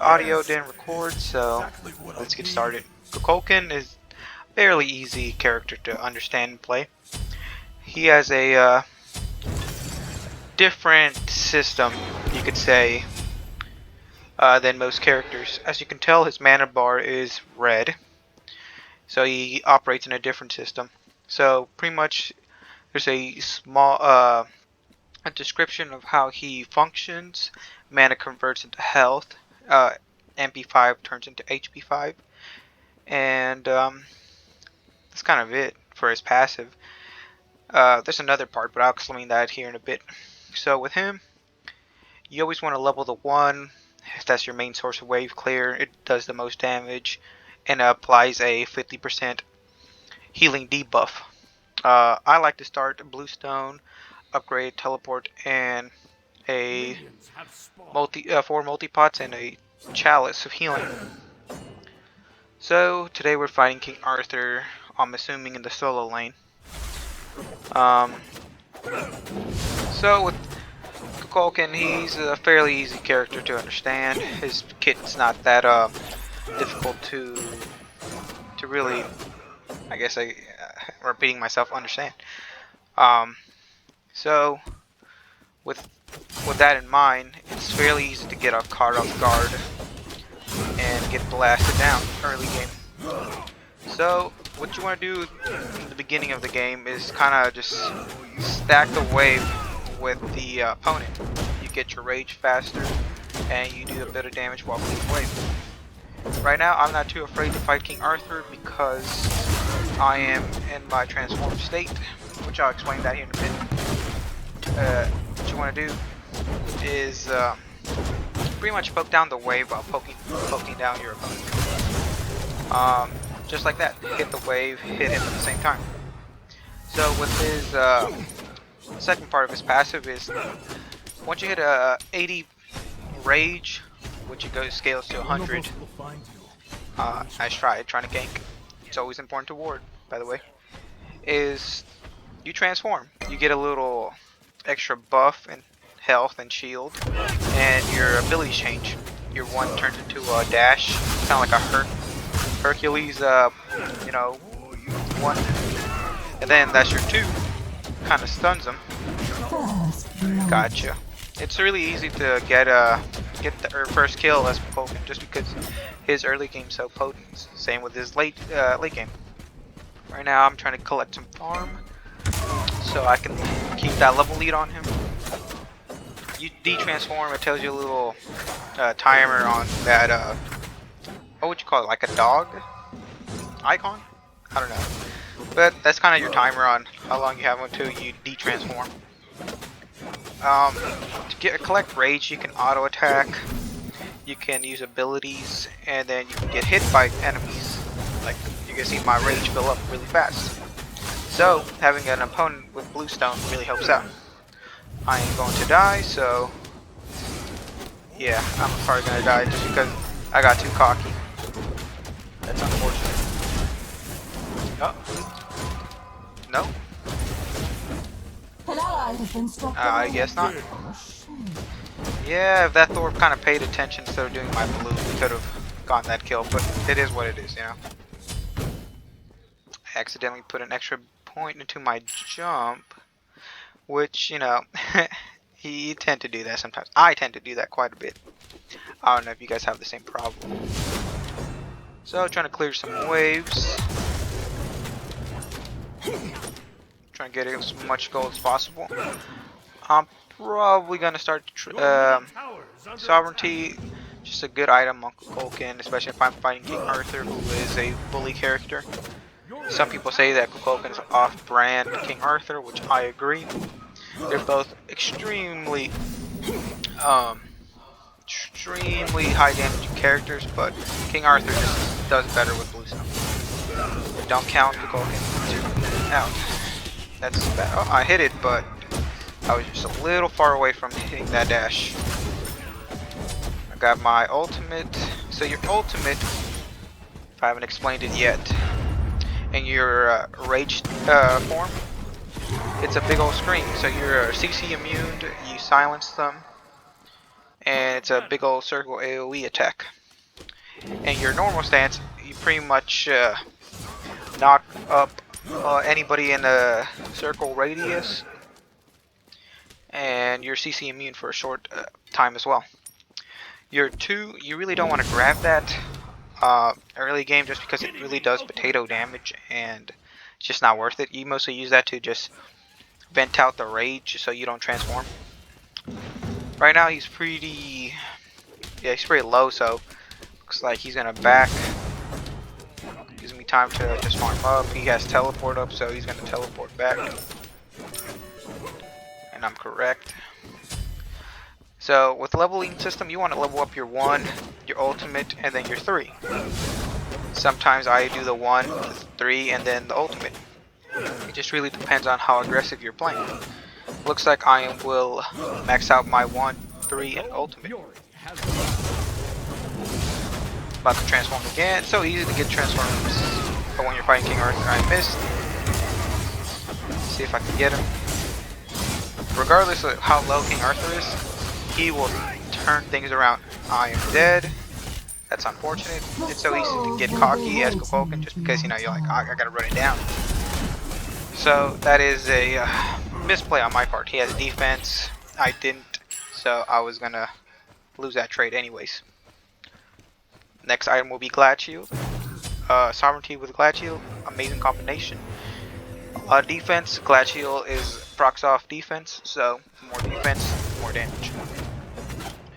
audio didn't record, so let's get started. Chulainn is a fairly easy character to understand and play. He has a different system, you could say, than most characters. As you can tell, his mana bar is red, so he operates in a different system. So pretty much there's a small a description of how he functions. Mana converts into health, MP5 turns into HP5, and that's kind of it for his passive. There's another part, but I'll explain that here in a bit. So with him, you always want to level the 1, if that's your main source of wave clear. It does the most damage, and applies a 50% healing debuff. I like to start Bluestone, upgrade, teleport, and a 4 multi-pots and a chalice of healing. So today we're fighting King Arthur, I'm assuming in the solo lane. So with Chulainn, he's a fairly easy character to understand. His kit's not that difficult to really, I guess repeating myself, understand. So with that in mind, it's fairly easy to get caught off guard and get blasted down early game. So what you want to do in the beginning of the game is kind of just stack the wave with the opponent. You get your rage faster and you do a bit of damage while playing wave. Right now I'm not too afraid to fight King Arthur because I am in my transformed state, which I'll explain that here in a bit. What you want to do is pretty much poke down the wave while poking down your opponent. Just like that, hit the wave, hit him at the same time. So with his second part of his passive is once you hit a 80 rage, which scales to 100. Nice try trying to gank. It's always important to ward, by the way. Is you transform. You get a little extra buff and health and shield, and your abilities change. Your 1 turns into a dash, kind of like a Hercules, 1, and then that's your 2, kind of stuns him. Gotcha. It's really easy to get the first kill as Chulainn, just because his early game's so potent. Same with his late game. Right now I'm trying to collect some farm so I can keep that level lead on him. You de-transform, it tells you a little timer on that, what would you call it, like a dog icon? I don't know. But that's kind of your timer on how long you have until you de-transform. To collect rage, you can auto attack, you can use abilities, and then you can get hit by enemies. Like you can see my rage fill up really fast. So having an opponent with Bluestone really helps out. I ain't going to die, so yeah, I'm probably gonna die just because I got too cocky. That's unfortunate. Oh. No? I guess not. Yeah, if that Thor kind of paid attention instead of doing my blue, we could have gotten that kill, but it is what it is, you know. I accidentally put an extra point into my jump, which, you know, you tend to do that sometimes. I tend to do that quite a bit. I don't know if you guys have the same problem. So, trying to clear some waves. Trying to get as much gold as possible. I'm probably gonna start Sovereignty. Just a good item on Chulainn, especially if I'm fighting King Arthur, who is a bully character. Some people say that Chulainn is off-brand King Arthur, which I agree. They're both extremely high damage characters, but King Arthur just does better with Bluestone. Don't count Chulainn out. That's bad. Oh, I hit it, but I was just a little far away from hitting that dash. I got my ultimate. So your ultimate, if I haven't explained it yet, in your rage form, it's a big old screen. So you're CC immune, you silence them, and it's a big old circle AoE attack. In your normal stance, you pretty much knock up anybody in a circle radius, and you're CC immune for a short time as well. Your 2, you really don't want to grab that early game just because it really does potato damage and it's just not worth it. You mostly use that to just vent out the rage so you don't transform. Right now he's pretty low, so looks like he's gonna back. Gives me time to just farm up. He has teleport up, so he's gonna teleport back. And I'm correct. So with leveling system, you want to level up your 1, your ultimate, and then your 3. Sometimes I do the 1, the 3, and then the ultimate. It just really depends on how aggressive you're playing. Looks like I will max out my 1, 3, and ultimate. About to transform again. So easy to get transforms. But when you're fighting King Arthur, I missed. Let's see if I can get him. Regardless of how low King Arthur is, he will turn things around. I am dead. That's unfortunate. It's so easy to get cocky as Kukulkan just because, you know, you're like, oh, I gotta run it down. So that is a misplay on my part. He has defense. I didn't. So I was gonna lose that trade anyways. Next item will be Glad Shield. Sovereignty with Glad Shield. Amazing combination. Defense. Glad Shield is procs off defense. So more defense, more damage.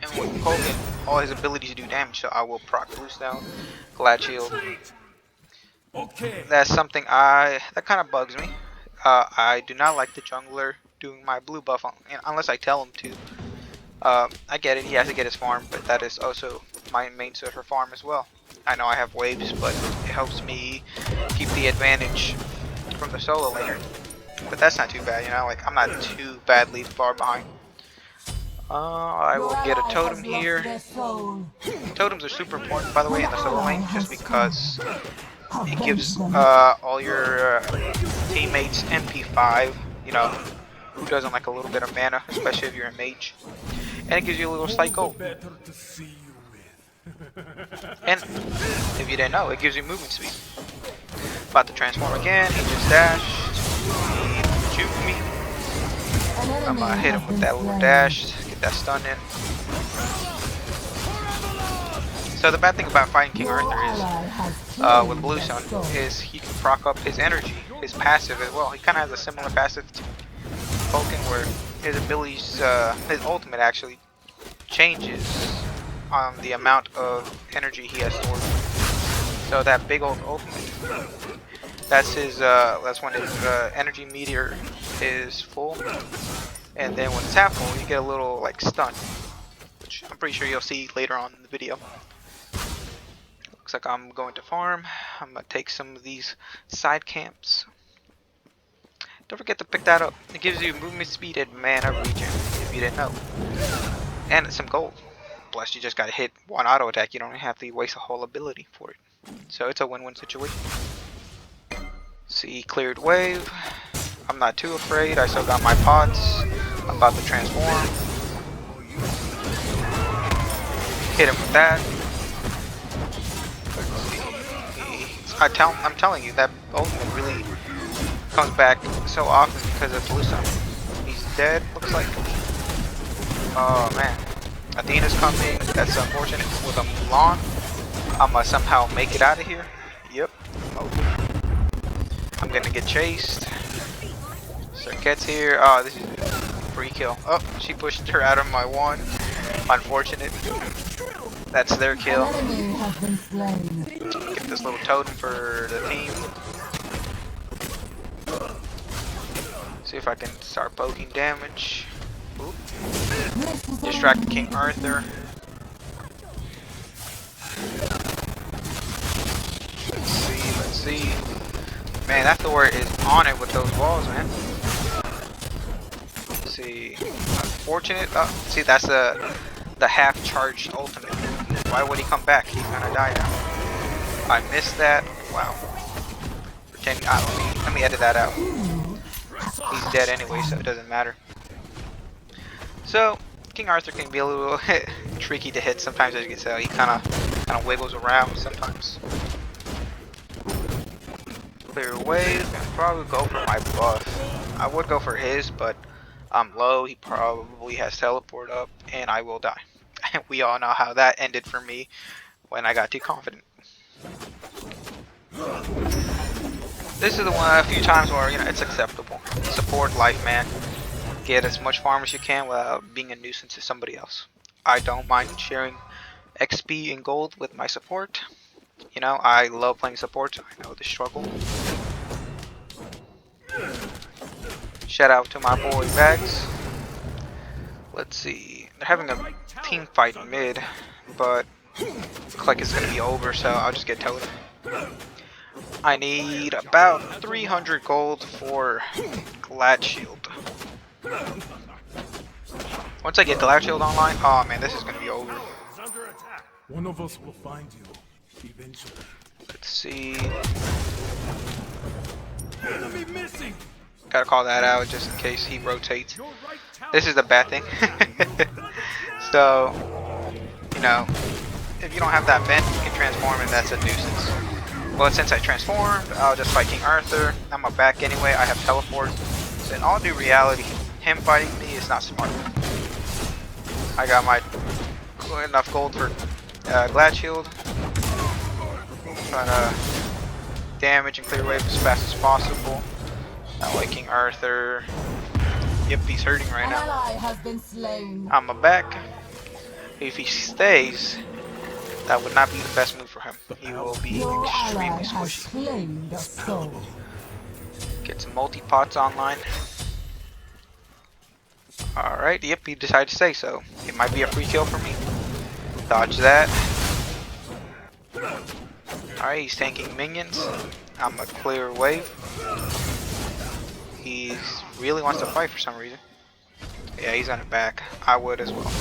And with Kukulkan, all his abilities do damage, so I will proc boost down, Glad Shield. That's something that kind of bugs me. I do not like the jungler doing my blue buff unless I tell him to. I get it, he has to get his farm, but that is also my main source for farm as well. I know I have waves, but it helps me keep the advantage from the solo laner. But that's not too bad, you know, like I'm not too badly far behind. I will get a totem here. Totems are super important, by the way, in the solo lane, just because it gives all your teammates MP5, you know, who doesn't like a little bit of mana, especially if you're a mage. And it gives you a little slight gold. And if you didn't know, it gives you movement speed. About to transform again, he just dashed. He juked me. I'm gonna hit him with that little dash. That stun in. So the bad thing about fighting King Arthur is, with Blue Sun, is he can proc up his energy, his passive as well. He kind of has a similar passive to Kukulkan, where his abilities, his ultimate actually changes on the amount of energy he has stored. So that big old ultimate, that's his, that's when his energy meter is full. And then when it's half full, you get a little like stun, which I'm pretty sure you'll see later on in the video. Looks like I'm going to farm. I'm gonna take some of these side camps. Don't forget to pick that up. It gives you movement speed and mana regen, if you didn't know, and some gold. Plus, you just gotta hit 1 auto attack. You don't have to waste a whole ability for it. So it's a win-win situation. See, cleared wave. I'm not too afraid. I still got my pots. I'm about to transform. Hit him with that. I'm telling you, that ultimate really comes back so often because of Blue Sun. He's dead, looks like. Oh man. Athena's coming. That's unfortunate. With a Mulan, I'm gonna somehow make it out of here. Yep. Oh. I'm gonna get chased. Circuit's here. Oh, this is free kill. Oh, she pushed her out of my one. Unfortunate. That's their kill. Get this little totem for the team. See if I can start poking damage. Oop. Distract King Arthur. Let's see. Man, that Thor is on it with those walls, man. Let's see. Unfortunate. Oh, see, that's the half-charged ultimate. Why would he come back? He's gonna die now. I missed that. Wow. Pretending. Let me edit that out. He's dead anyway, so it doesn't matter. So King Arthur can be a little tricky to hit sometimes, as you can tell. He kind of Kind of wiggles around sometimes. Clear wave and probably go for my buff. I would go for his, but I'm low. He probably has teleport up, and I will die. We all know how that ended for me when I got too confident. This is the one a few times where it's acceptable. Support life, man. Get as much farm as you can without being a nuisance to somebody else. I don't mind sharing XP and gold with my support. I love playing support. I know the struggle. Shout out to my boy Bags. Let's see. They're having a team fight mid, but looks like it's gonna be over, so I'll just get totem. I need about 300 gold for Glad Shield. Once I get Glad Shield online, oh man, this is gonna be over. One of us will find you eventually. Let's see. Enemy missing. Gotta call that out just in case he rotates. This is the bad thing. So, if you don't have that vent, you can transform, and that's a nuisance. But since I transformed, I'll just fight King Arthur. I'm a back anyway. I have teleport. So in all due reality, him fighting me is not smart. I got my enough gold for Glad Shield. Trying to damage and clear wave as fast as possible. Not like King Arthur. Yep, he's hurting right now. I'm a back. If he stays, that would not be the best move for him. He will be extremely squishy. Get some multi-pots online. Alright, yep, he decided to stay, so it might be a free kill for me. Dodge that. Alright, he's tanking minions. I'm a clear wave. He really wants to fight for some reason. Yeah, he's on the back. I would as well.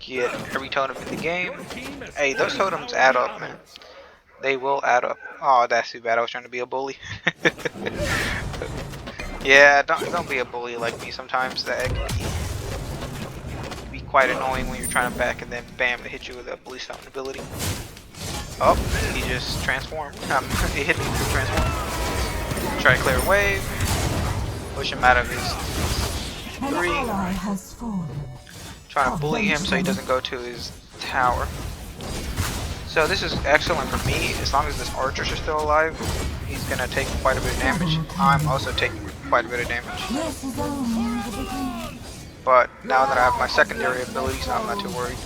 Get every totem in the game. Hey, those totems add up, man. They will add up. Oh, that's too bad. I was trying to be a bully. Yeah, don't be a bully like me sometimes. That can be quite annoying when you're trying to back and then bam, they hit you with a bully stone ability. Oh, he just transformed. He hit me with the transform. Try to clear a wave. Push him out of his 3. Trying to bully him so he doesn't go to his tower. So this is excellent for me. As long as this archers are still alive, he's gonna take quite a bit of damage. I'm also taking quite a bit of damage. But now that I have my secondary abilities, I'm not too worried.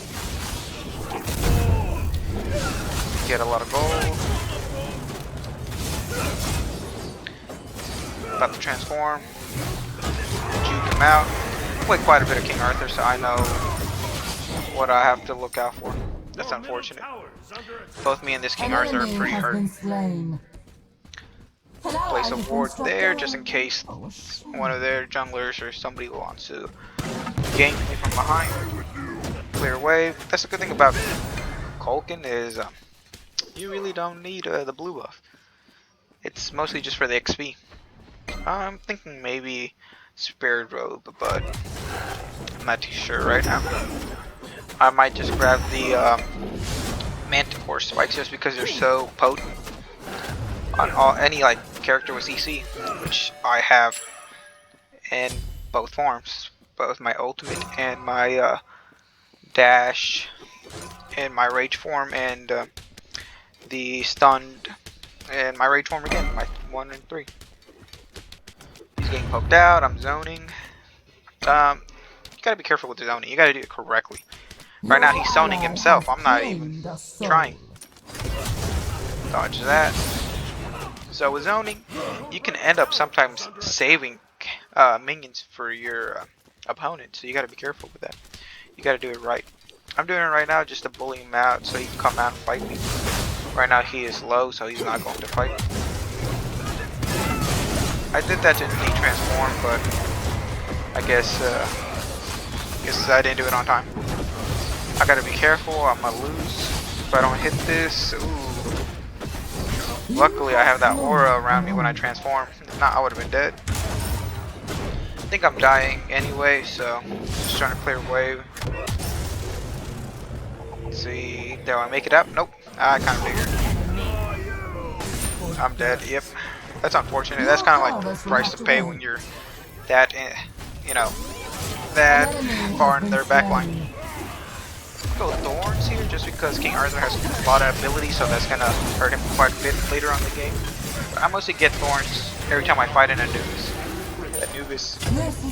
Get a lot of gold. About to transform. Juke him out. Played quite a bit of King Arthur, so I know what I have to look out for. That's unfortunate. Both me and this King Arthur are pretty hurt. Place a ward there just in case one of their junglers or somebody wants to gank me from behind. Clear wave. That's the good thing about Chulainn is you really don't need the blue buff. It's mostly just for the XP. I'm thinking maybe Spirit Robe, but I'm not too sure right now. I might just grab the Manticore spikes just because they're so potent on any character with CC, which I have in both forms, both my ultimate and my dash, and my rage form, and the stunned, and my rage form again, my 1 and 3. He's getting poked out. I'm zoning. You gotta be careful with the zoning. You gotta do it correctly. Right now he's zoning himself. I'm not even trying. Dodge that. So with zoning, you can end up sometimes saving minions for your opponent. So you gotta be careful with that. You gotta do it right. I'm doing it right now just to bully him out so he can come out and fight me. Right now he is low, so he's not going to fight. I did that to de-transform, but I guess I didn't do it on time. I gotta be careful. I'm gonna lose if I don't hit this. Ooh. Luckily, I have that aura around me when I transform. If not, I would have been dead. I think I'm dying anyway, so just trying to clear a wave. Let's see, do I make it up? Nope. I kind of figured. I'm dead. Yep. That's unfortunate. That's kind of like the price to pay when you're that, you know, that far in their backline. Go Thorns here just because King Arthur has a lot of ability, so that's gonna hurt him quite a bit later on in the game. But I mostly get Thorns every time I fight an Anubis. Anubis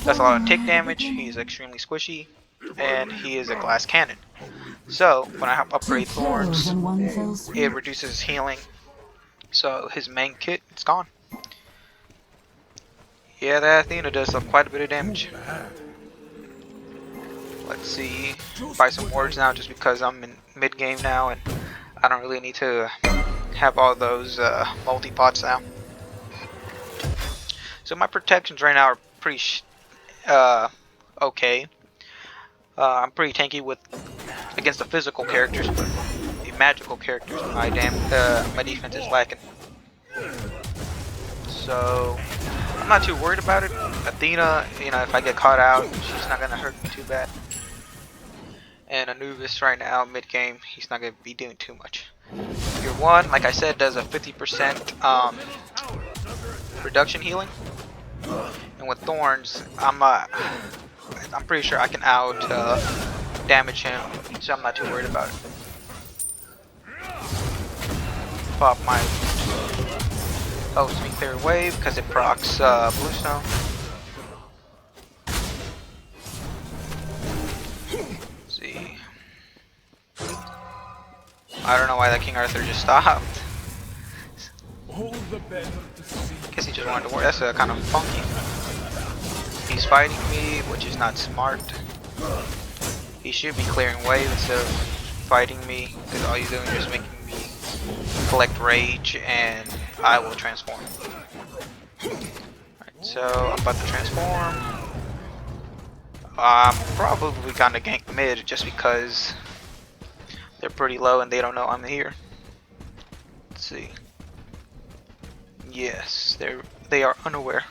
does a lot of tick damage, he's extremely squishy, and he is a glass cannon. So when I upgrade Thorns, it reduces his healing, so his main kit is gone. Yeah, that Athena does quite a bit of damage. Let's see, buy some wards now just because I'm in mid game now and I don't really need to have all those multi-pots now. So my protections right now are pretty okay. I'm pretty tanky with against the physical characters, but the magical characters, my defense is lacking. So I'm not too worried about it. Athena, you know, if I get caught out, she's not gonna hurt me too bad. And Anubis right now, mid game, he's not gonna be doing too much. Your one, like I said, does a 50% reduction healing, and with Thorns, I'm pretty sure I can out damage him, so I'm not too worried about it. Pop my helps me clear wave because it procs Bluestone. Let's see. I don't know why that King Arthur just stopped. Guess he just wanted to work. That's kind of funky. He's fighting me, which is not smart. He should be clearing wave instead of fighting me, because all he's doing is just making me collect rage, and I will transform. Alright, so I'm about to transform. I'm probably gonna gank mid just because they're pretty low and they don't know I'm here. Let's see. Yes, they are unaware.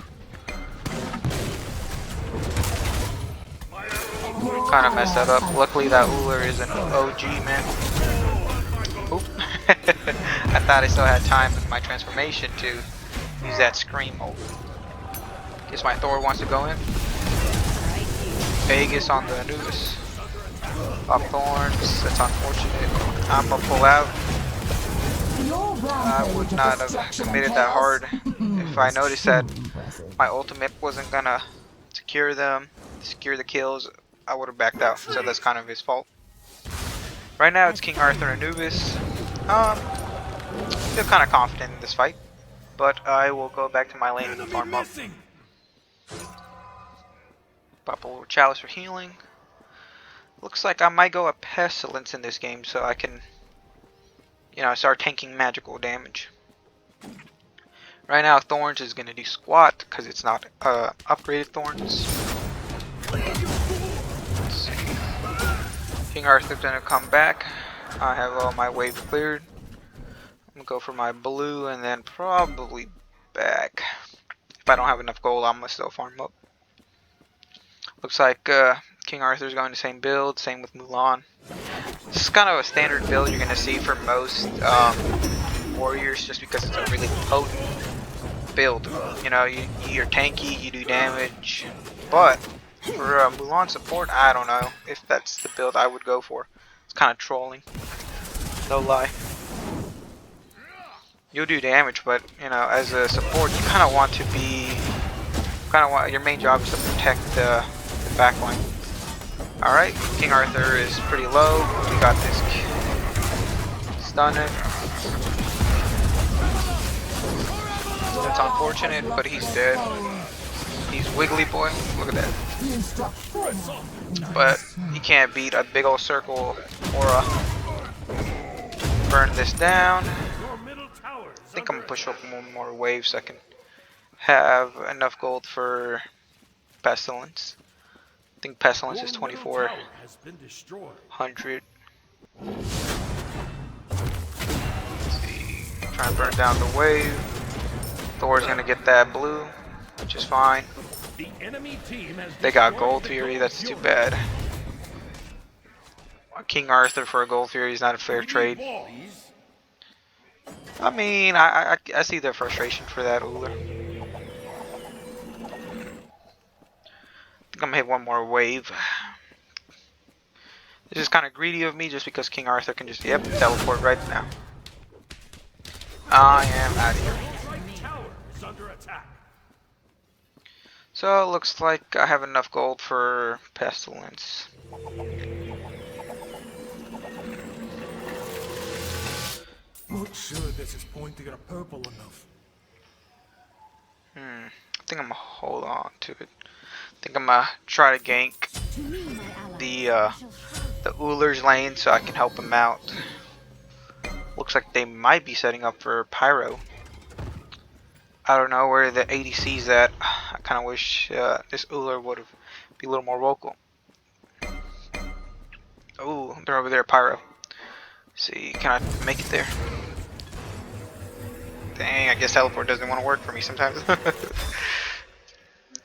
Kind of messed that up. Luckily that Uller is an OG, man. Oop. I thought I still had time with my transformation to use that scream ult. Guess my Thor wants to go in. Vegas on the Anubis. Pop Thorns, that's unfortunate. I'm gonna pull out. I would not have committed that hard if I noticed that my ultimate wasn't gonna secure the kills. I would have backed out, so that's kind of his fault. Right now it's King Arthur and Anubis. I feel kind of confident in this fight, but I will go back to my lane and farm up. Pop a little chalice for healing. Looks like I might go a pestilence in this game so I can, you know, start tanking magical damage. Right now Thorns is going to do squat because it's not upgraded Thorns. Let's see. King Arthur's going to come back. I have all my waves cleared. I'm going to go for my blue and then probably back. If I don't have enough gold, I'm going to still farm up. Looks like King Arthur's going the same build, same with Mulan. This is kind of a standard build you're going to see for most warriors just because it's a really potent build. You know, you're tanky, you do damage, but for Mulan support, I don't know if that's the build I would go for. It's kind of trolling, no lie. You'll do damage, but you know, as a support, you kind of want to be, your main job is to protect the backline. Alright, King Arthur is pretty low. We got this stunning. That's unfortunate, but he's dead. He's Wiggly Boy. Look at that. But he can't beat a big old circle aura. Burn this down. I think I'm gonna push up one more wave so I can have enough gold for Pestilence. I think Pestilence is 2400. Let's see. Trying to burn down the wave. Thor's gonna get that blue, which is fine. They got Gold Fury, that's too bad. King Arthur for a gold fury is not a fair trade. I mean, I see the frustration for that, Uller. I think I'm gonna hit one more wave. This is kind of greedy of me just because King Arthur can just, teleport right now. I am out of here. So it looks like I have enough gold for Pestilence. Not sure this is pointing at a purple enough. I think I'm gonna hold on to it. I think I'm gonna try to gank the Uller's lane so I can help him out. Looks like they might be setting up for Pyro. I don't know where the ADC's at. I kind of wish this Uller would have be a little more vocal. Oh, they're over there, Pyro. See, can I make it there? Dang, I guess teleport doesn't want to work for me sometimes. Let's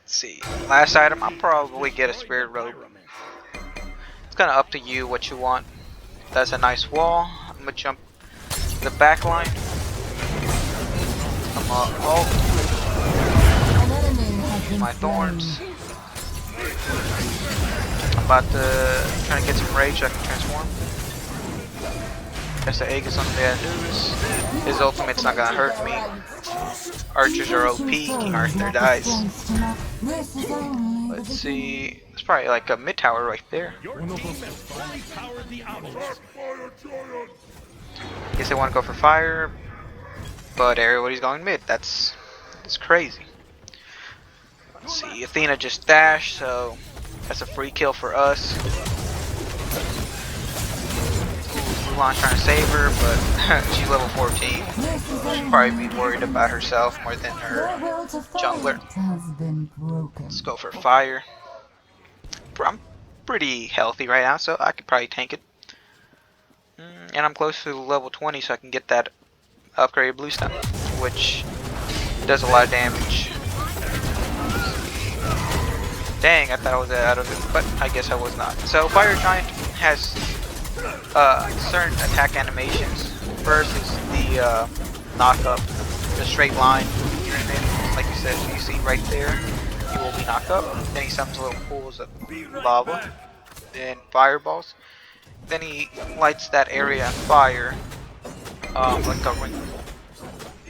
see. Last item, I'll probably get a spirit robe. It's kind of up to you what you want. That's a nice wall. I'm gonna jump the back line. I'm my thorns. I'm about to try to get some rage so I can transform. Guess the egg is something I news. His ultimate's not gonna hurt me. Archers are OP. King Arthur dies. Let's see. It's probably like a mid tower right there. Guess they want to go for fire, but everybody's going mid. That's crazy. Let's see. Athena just dashed, so that's a free kill for us. Chulainn trying to save her, but she's level 14. She'll probably be worried about herself more than her jungler. Let's go for fire. I'm pretty healthy right now, so I could probably tank it. And I'm close to level 20, so I can get that upgraded blue stun, which does a lot of damage. Dang, I thought I was out of it, but I guess I was not. So Fire Giant has certain attack animations. First is the knock up, the straight line, and then, like you said, you see right there, he will be knocked up. Then he summons little pools of lava, then fireballs. Then he lights that area on fire, like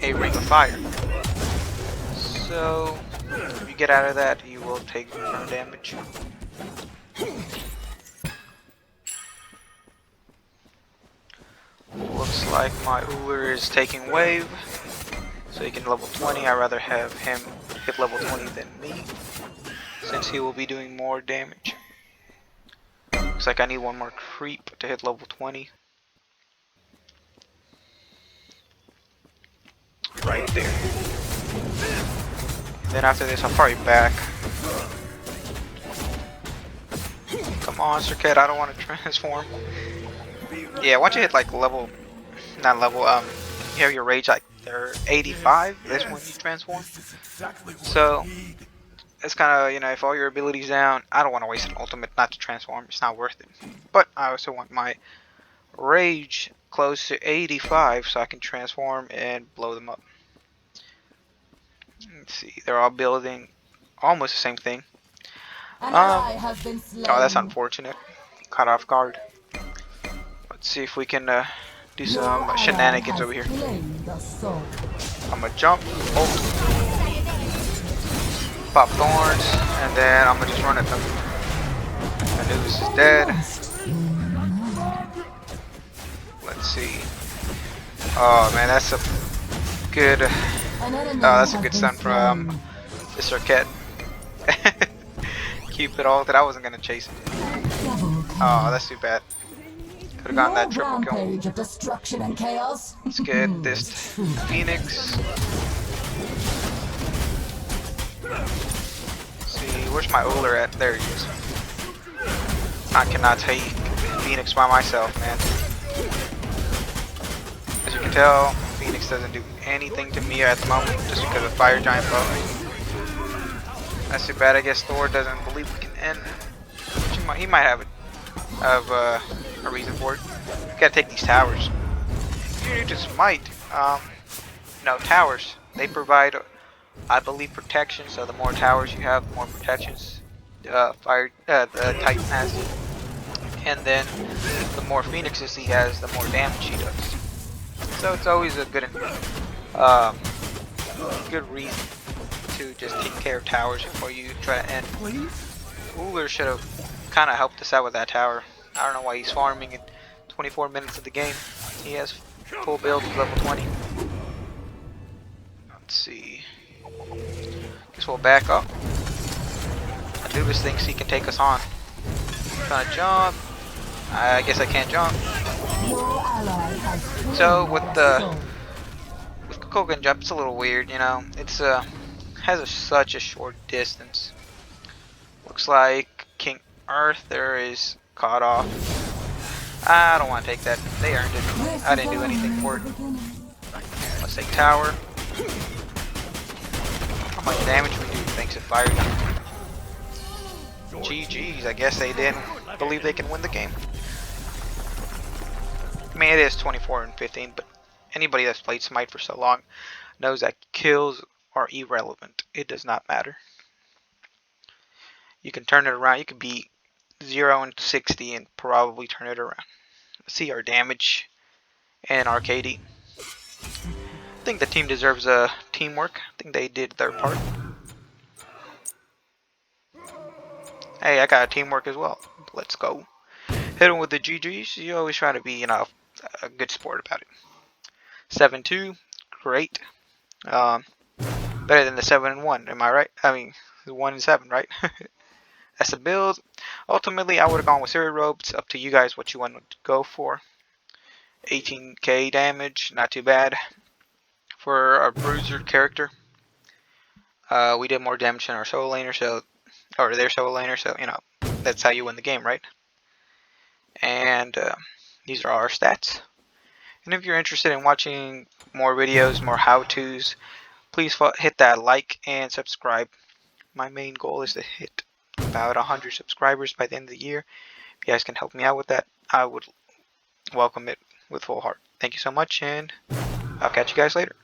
a ring of fire. So if you get out of that, you will take no damage. Looks like my Uller is taking wave, so he can level 20. I'd rather have him hit level 20 than me, since he will be doing more damage. Looks like I need one more creep to hit level 20. Right there. Then after this, I'll probably back. Come on, Sir Cat, I don't want to transform. Yeah, once you hit like level, not level, you have your rage like they're 85. That's when you transform. So it's kind of, you know, if all your abilities down, I don't want to waste an ultimate not to transform. It's not worth it. But I also want my rage close to 85 so I can transform and blow them up. Let's see, they're all building almost the same thing. Oh, that's unfortunate. Caught off guard. Let's see if we can do some shenanigans over here. I'm gonna jump, ult, pop thorns, and then I'm gonna just run at them. Anubis is dead. Let's see. Oh man, that's a good. Oh, that's a good stun from the Circuit. Keep it all that I wasn't gonna chase it. Oh, that's too bad. Could have gotten that triple kill. Of destruction and chaos. Let's get this Phoenix. Let's see, where's my Uller at? There he is. I cannot take Phoenix by myself, man. As you can tell, Phoenix doesn't do anything to me at the moment just because of Fire Giant buff. That's too bad. I guess Thor doesn't believe we can end. He might have it. a reason for it. You gotta take these towers. If you're new to Smite, no, towers. They provide, I believe, protection. So the more towers you have, the more protections the Titan has. And then the more phoenixes he has, the more damage he does. So it's always a uh, good reason to just take care of towers before you try to end. Uller should have kind of helped us out with that tower. I don't know why he's farming in 24 minutes of the game. He has full build, he's level 20. Let's see. Guess we'll back up. Anubis thinks he can take us on. Trying to jump. I guess I can't jump. So with Kogan jump, it's a little weird, you know. It's has such a short distance. Looks like King Arthur is caught off. I don't want to take that. They earned it. I didn't do anything for it. Let's take tower. How much damage we do thanks to fire gun. GG's, I guess they didn't believe they can win the game. I mean, it is 24-15, but anybody that's played Smite for so long knows that kills are irrelevant. It does not matter. You can turn it around. You could be 0-60 and probably turn it around. Let's see our damage and our KD. I think the team deserves a teamwork. I think they did their part. Hey, I got a teamwork as well. Let's go. Hit him with the GGs. You always try to be, you know, a good sport about it. 7-2, great. Better than the 7-1. Am I right? I mean, 1-7, right? That's the build. Ultimately, I would have gone with Siri Robe. It's up to you guys what you want to go for. 18k damage, not too bad. For our Bruiser character, we did more damage than our solo laner, so, or their solo laner, so, you know, that's how you win the game, right? And these are our stats. And if you're interested in watching more videos, more how-tos, please hit that like and subscribe. My main goal is to hit about 100 subscribers by the end of the year. If you guys can help me out with that, I would welcome it with full heart. Thank you so much, and I'll catch you guys later.